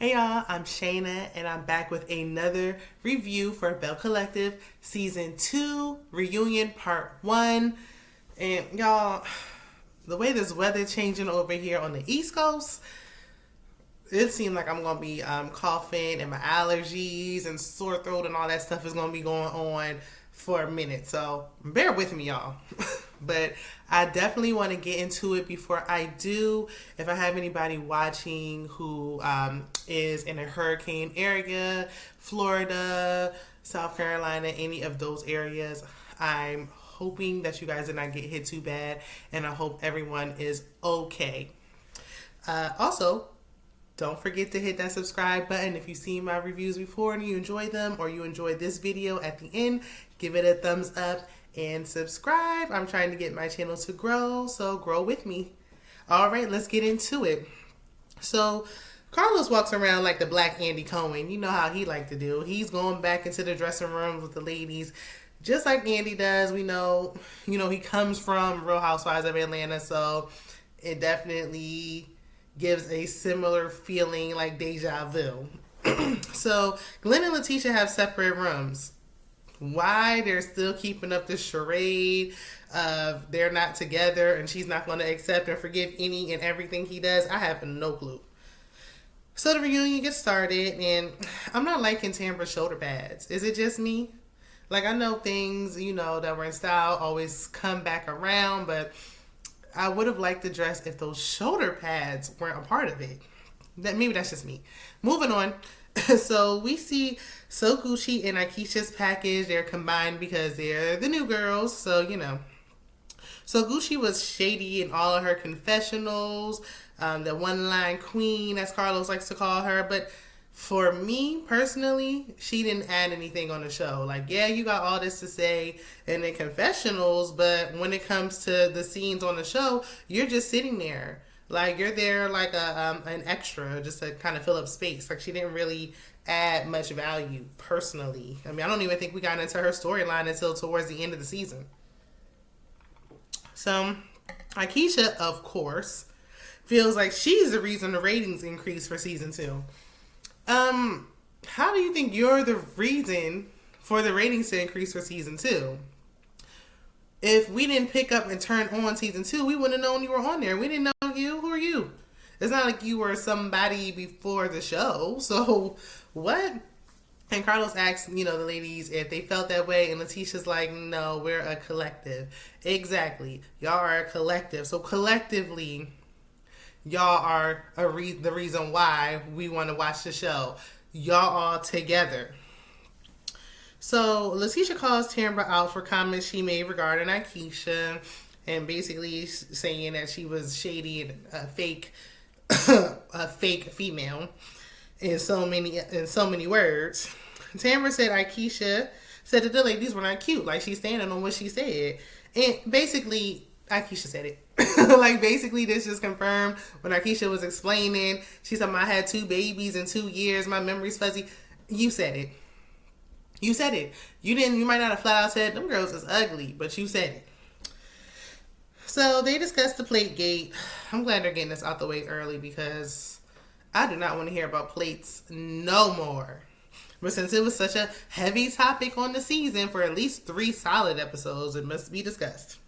Hey y'all, I'm Shayna and I'm back with another review for Belle Collective Season 2 Reunion Part 1. And y'all, the way this weather changing over here on the East Coast, it seems like I'm going to be coughing and my allergies and sore throat and all that stuff is going to be going on for a minute. So bear with me, y'all. But I definitely want to get into it. Before I do, if I have anybody watching who is in a hurricane area, Florida, South Carolina, any of those areas, I'm hoping that you guys did not get hit too bad, and I hope everyone is okay. Also, don't forget to hit that subscribe button. If you've seen my reviews before and you enjoy them, or you enjoyed this video at the end, give it a thumbs up and subscribe. I'm trying to get my channel to grow, so grow with me. All right, let's get into it. So Carlos walks around like the black Andy Cohen. You know how he like to do. He's going back into the dressing room with the ladies, just like Andy does. We know, he comes from Real Housewives of Atlanta, so it definitely gives a similar feeling, like deja vu. So Glenn and Letitia have separate rooms. Why they're still keeping up this charade of they're not together and she's not going to accept and forgive any and everything he does, I have no clue. So the reunion gets started, and I'm not liking Tambra's shoulder pads. Is it just me? Like, I know things, that were in style always come back around, but I would have liked the dress if those shoulder pads weren't a part of it. Maybe that's just me. Moving on. So we see So Gucci and Akeisha's package. They're combined because they're the new girls. So, So Gucci was shady in all of her confessionals. The one-line queen, as Carlos likes to call her. But for me, personally, she didn't add anything on the show. Like, yeah, you got all this to say in the confessionals, but when it comes to the scenes on the show, you're just sitting there. Like, you're there like an extra, just to kind of fill up space. Like, she didn't really add much value, personally. I mean, I don't even think we got into her storyline until towards the end of the season. So, Akeisha, of course, feels like she's the reason the ratings increased for season 2. How do you think you're the reason for the ratings to increase for season 2? If we didn't pick up and turn on season 2, we wouldn't have known you were on there. We didn't know you. Who are you? It's not like you were somebody before the show. So, what? And Carlos asked, the ladies if they felt that way. And Letitia's like, no, we're a collective. Exactly. Y'all are a collective. So, collectively, y'all are the reason why we want to watch the show. Y'all all together. So, Letitia calls Tambra out for comments she made regarding Akeisha, and basically saying that she was shady and a fake female in so many words. Tambra said Akeisha said that the ladies were not cute. Like, she's standing on what she said. And basically, Akeisha said it. Like, basically, this just confirmed when Akeisha was explaining. She said, I had 2 babies in 2 years. My memory's fuzzy. You said it. You said it. You might not have flat out said, them girls is ugly, but you said it. So they discussed the plate gate. I'm glad they're getting this out the way early because I do not want to hear about plates no more. But since it was such a heavy topic on the season for at least 3 solid episodes, it must be discussed.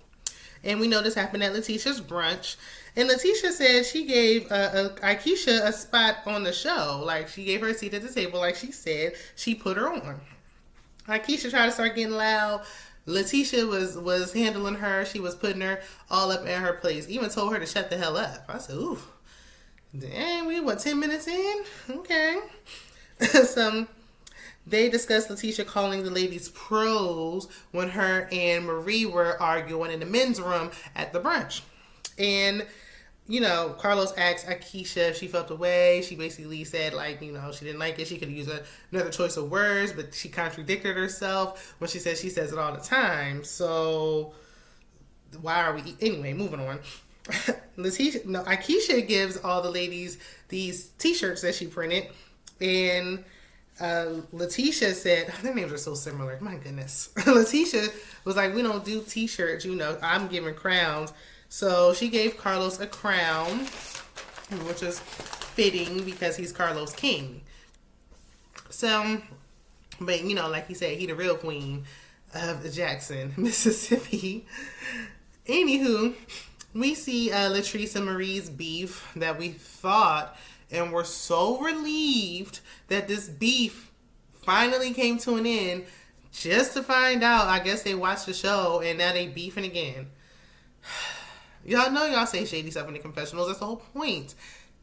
And we know this happened at Letitia's brunch. And Letitia said she gave Akeisha a spot on the show. Like, she gave her a seat at the table. Like she said, she put her on. Akeisha tried to start getting loud. Letitia was handling her. She was putting her all up in her place. Even told her to shut the hell up. I said, ooh, dang, we 10 minutes in? Okay. So they discussed Letitia calling the ladies pros when her and Marie were arguing in the men's room at the brunch. And Carlos asked Akeisha if she felt the way. She basically said, she didn't like it. She could use another choice of words, but she contradicted herself when she said she says it all the time. So, why are we... Anyway, moving on. Akeisha gives all the ladies these t-shirts that she printed. And Letitia said... Their names are so similar. My goodness. Letitia was like, we don't do t-shirts. I'm giving crowns. So she gave Carlos a crown, which is fitting because he's Carlos King. So, but you know, like he said, he the real queen of Jackson, Mississippi. Anywho, we see Latrice and Marie's beef that we thought and were so relieved that this beef finally came to an end, just to find out, I guess they watched the show and now they beefing again. Y'all know y'all say shady stuff in the confessionals. That's the whole point.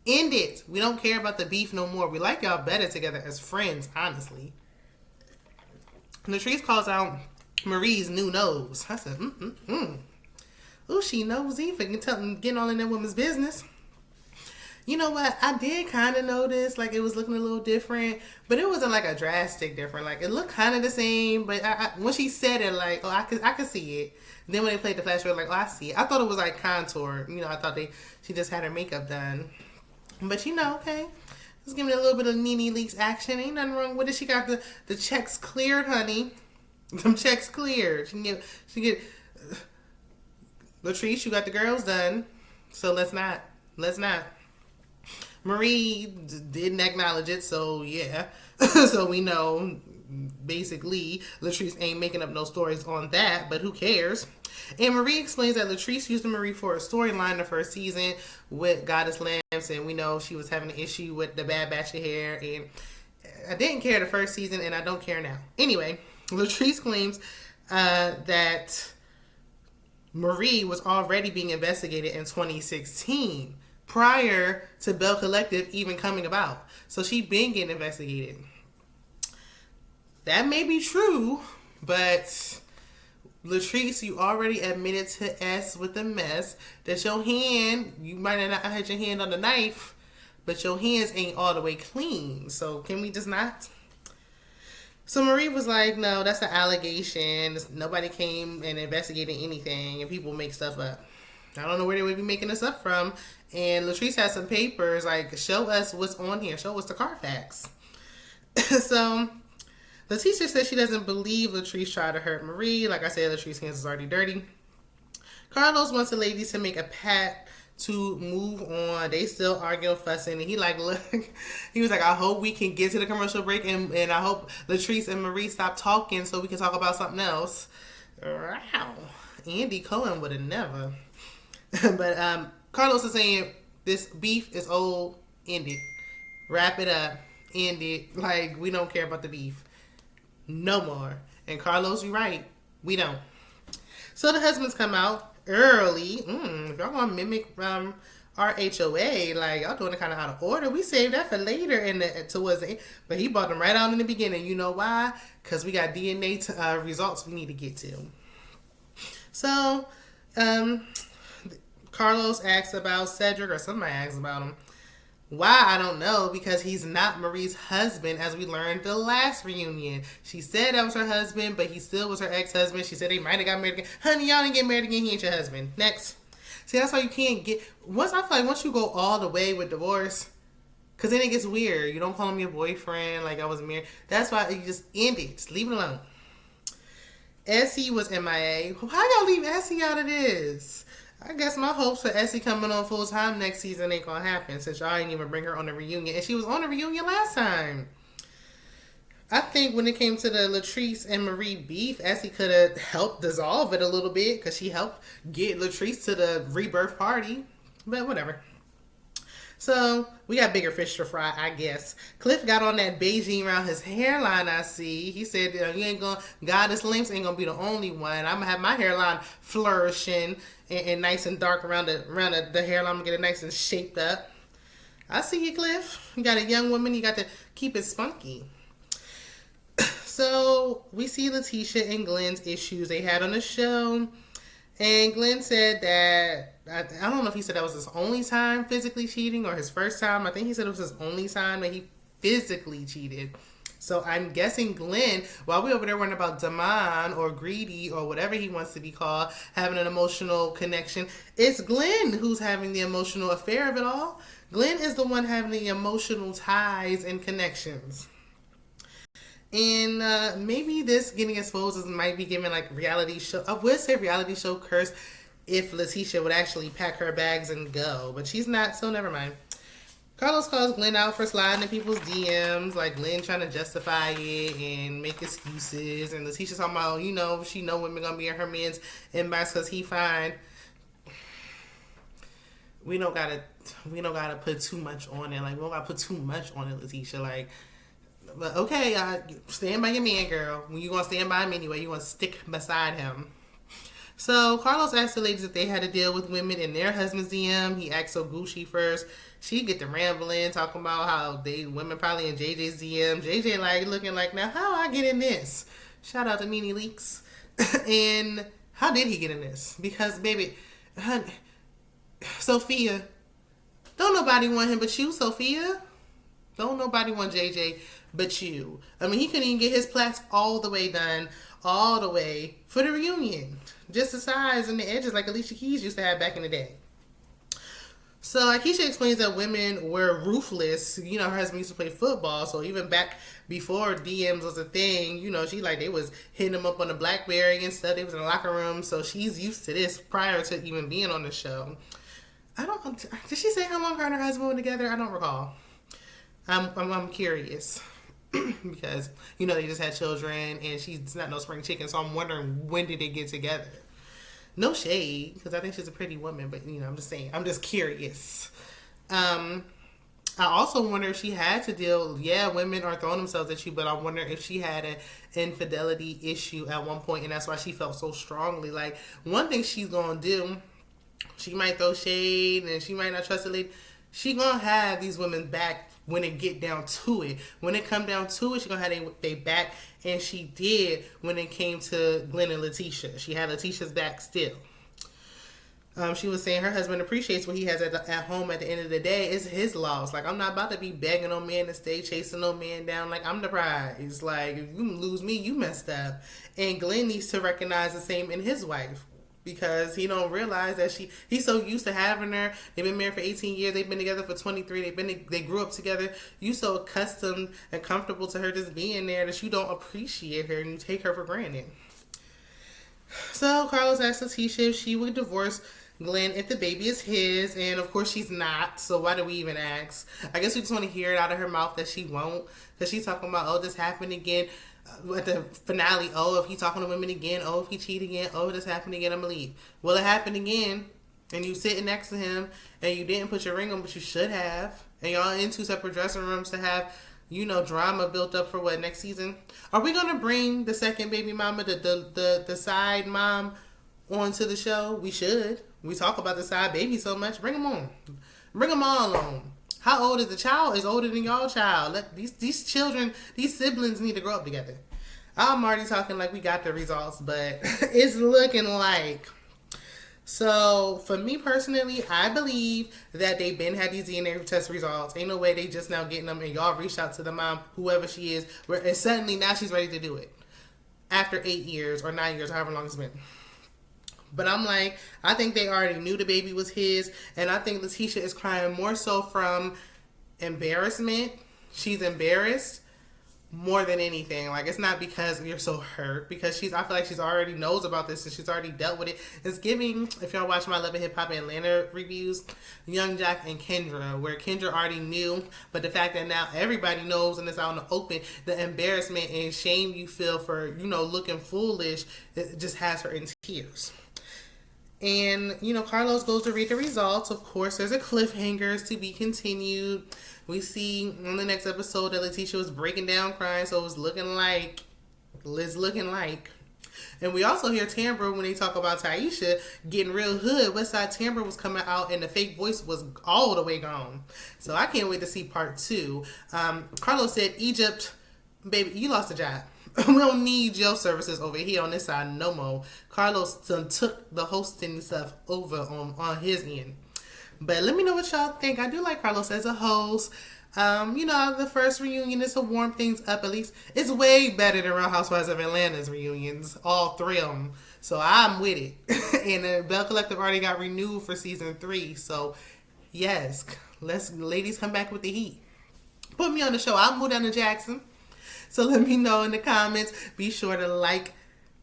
End it. We don't care about the beef no more. We like y'all better together as friends, honestly. Latrice calls out Marie's new nose. I said, Ooh, she nosy for getting all in that woman's business. You know what? I did kind of notice, like, it was looking a little different, but it wasn't, like, a drastic different. Like, it looked kind of the same, but when she said it, like, oh, I could see it. Then when they played the flashback, like, oh, I see it. I thought it was, like, contour. You know, I thought she just had her makeup done. But, you know, okay. Let's give it a little bit of Nene Leakes action. Ain't nothing wrong with it. She got the checks cleared, honey. Them checks cleared. She can get Latrice, you got the girls done. So let's not. Marie didn't acknowledge it, so yeah. So we know, basically, Latrice ain't making up no stories on that, but who cares? And Marie explains that Latrice used Marie for a storyline the first season with Goddess Lamps, and we know she was having an issue with the bad batch of hair, and I didn't care the first season, and I don't care now. Anyway, Latrice claims that Marie was already being investigated in 2016, prior to Belle Collective even coming about. So she been getting investigated. That may be true, but Latrice, you already admitted to S with the mess that your hand, you might have not had your hand on the knife, but your hands ain't all the way clean. So can we just not? So Marie was like, no, that's an allegation. Nobody came and investigated anything, and people make stuff up. I don't know where they would be making this up from. And Latrice has some papers, like, show us what's on here. Show us the Carfax. So Leticia says she doesn't believe Latrice tried to hurt Marie. Like I said, Latrice's hands is already dirty. Carlos wants the ladies to make a pact to move on. They still arguing, fussing, and he like, look, he was like, I hope we can get to the commercial break, and I hope Latrice and Marie stop talking so we can talk about something else. Wow. Andy Cohen would have never. But Carlos is saying this beef is old, end it. Wrap it up, end it. Like, we don't care about the beef. No more. And Carlos, you're right. We don't. So the husbands come out early. If y'all want to mimic our HOA, like, y'all doing it kind of out of order. We saved that for later towards the end. But he brought them right out in the beginning. You know why? Because we got DNA results we need to get to. So, Carlos asks about Cedric, or somebody asks about him. Why? I don't know, because he's not Marie's husband, as we learned the last reunion. She said that was her husband, but he still was her ex-husband. She said they might have got married again. Honey, y'all didn't get married again. He ain't your husband. Next. See, that's why you can't get... I feel like once you go all the way with divorce, because then it gets weird. You don't call him your boyfriend, like I was married. That's why you just end it. Just leave it alone. Essie was MIA. How y'all leave Essie out of this? I guess my hopes for Essie coming on full time next season ain't gonna happen, since y'all ain't even bring her on the reunion. And she was on the reunion last time. I think when it came to the Latrice and Marie beef, Essie could have helped dissolve it a little bit, because she helped get Latrice to the rebirth party. But whatever. So, we got bigger fish to fry, I guess. Cliff got on that beiging around his hairline, I see. He said, you ain't gonna, Goddess Lamps ain't gonna be the only one. I'm gonna have my hairline flourishing and nice and dark around the hairline. I'm gonna get it nice and shaped up. I see you, Cliff. You got a young woman, you got to keep it spunky. So, we see Letitia and Glenn's issues they had on the show. And Glenn said that, I don't know if he said that was his only time physically cheating or his first time. I think he said it was his only time that he physically cheated. So I'm guessing Glenn, while we over there worrying about Damon or Greedy or whatever he wants to be called, having an emotional connection, it's Glenn who's having the emotional affair of it all. Glenn is the one having the emotional ties and connections. And maybe this getting exposed might be giving like reality show. I would say reality show curse if Letitia would actually pack her bags and go, but she's not, so never mind. Carlos calls Glenn out for sliding in people's DMs, like Glenn trying to justify it and make excuses. And Letitia talking about, she know women gonna be in her man's inbox because he fine. We don't gotta put too much on it. Like, we don't gotta put too much on it, Letitia. Like, but okay, stand by your man, girl. When you gonna stand by him anyway, you gonna stick beside him. So Carlos asked the ladies if they had to deal with women in their husband's DM. He asked so Gucci first. She get to rambling, talking about how women probably in JJ's DM. JJ like looking like, now how I get in this? Shout out to Nene Leaks. And how did he get in this? Because baby, honey, Sophia, don't nobody want him but you, Sophia. Don't nobody want JJ but you. I mean, he couldn't even get his plaques all the way done, all the way for the reunion. Just the sides and the edges like Alicia Keys used to have back in the day. So Akeisha explains that women were ruthless. Her husband used to play football, so even back before DMs was a thing, she they was hitting him up on the BlackBerry and stuff. They was in the locker room, so she's used to this prior to even being on the show. Did she say how long her and her husband were together? I don't recall. I'm curious because they just had children and she's not no spring chicken, so I'm wondering when did they get together. No shade, because I think she's a pretty woman, but I'm just saying, I'm just curious. I also wonder if she had to deal. Yeah, women are throwing themselves at you, but I wonder if she had an infidelity issue at one point, and that's why she felt so strongly. Like, one thing she's gonna do, she might throw shade and she might not trust the lady. She gonna have these women back when it get down to it. When it come down to it, she gonna have they back, and she did when it came to Glenn and Letitia. She had Letitia's back still. She was saying her husband appreciates what he has at home at the end of the day. It's his loss. Like, I'm not about to be begging no man to stay, chasing no man down. Like, I'm the prize. Like, if you lose me, you messed up. And Glenn needs to recognize the same in his wife, because he don't realize that he's so used to having her. They've been married for 18 years. They've been together for 23. They grew up together. You so accustomed and comfortable to her just being there that you don't appreciate her and you take her for granted. So Carlos asked Letitia if she would divorce Glenn if the baby is his, and of course she's not, so why do we even ask? I guess we just want to hear it out of her mouth that she won't, because she's talking about, oh, this happened again at the finale. Oh, if he talking to women again. Oh, if he cheat again. Oh, this happened again, I'm gonna leave. Well, it happened again, and you sitting next to him, and you didn't put your ring on, but you should have, and y'all in two separate dressing rooms to have drama built up for what, next season? Are we gonna bring the second baby mama, the side mom, onto the show? We should. We talk about the side baby so much. Bring them on. Bring them all on. How old is the child? Is older than y'all child. These children, these siblings need to grow up together. I'm already talking like we got the results, but it's looking like. So for me personally, I believe that they been had these DNA test results. Ain't no way they just now getting them, and y'all reached out to the mom, whoever she is, and suddenly now she's ready to do it after 8 years or 9 years, however long it's been. But I'm like, I think they already knew the baby was his, and I think Letitia is crying more so from embarrassment. She's embarrassed more than anything. Like, it's not because you're so hurt, because I feel like she's already knows about this and she's already dealt with it. It's giving, if y'all watch my Love and Hip Hop Atlanta reviews, Young Jack and Kendra, where Kendra already knew, but the fact that now everybody knows and it's out in the open, the embarrassment and shame you feel for, looking foolish, it just has her in tears. And, Carlos goes to read the results. Of course, there's a cliffhanger to be continued. We see on the next episode that Letitia was breaking down crying, so it was looking like. And we also hear timbre when they talk about Taisha getting real hood. Westside timbre was coming out and the fake voice was all the way gone. So I can't wait to see part 2. Carlos said, Egypt, baby, you lost a job. We don't need your services over here on this side no more. Carlos took the hosting stuff over on his end. But let me know what y'all think. I do like Carlos as a host. The first reunion is to warm things up. At least it's way better than Real Housewives of Atlanta's reunions. All 3 of them. So I'm with it. And the Belle Collective already got renewed for season 3. So yes, let's ladies come back with the heat. Put me on the show. I'll move down to Jackson. So let me know in the comments. Be sure to like,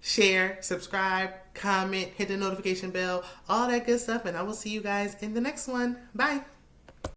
share, subscribe, comment, hit the notification bell, all that good stuff. And I will see you guys in the next one. Bye.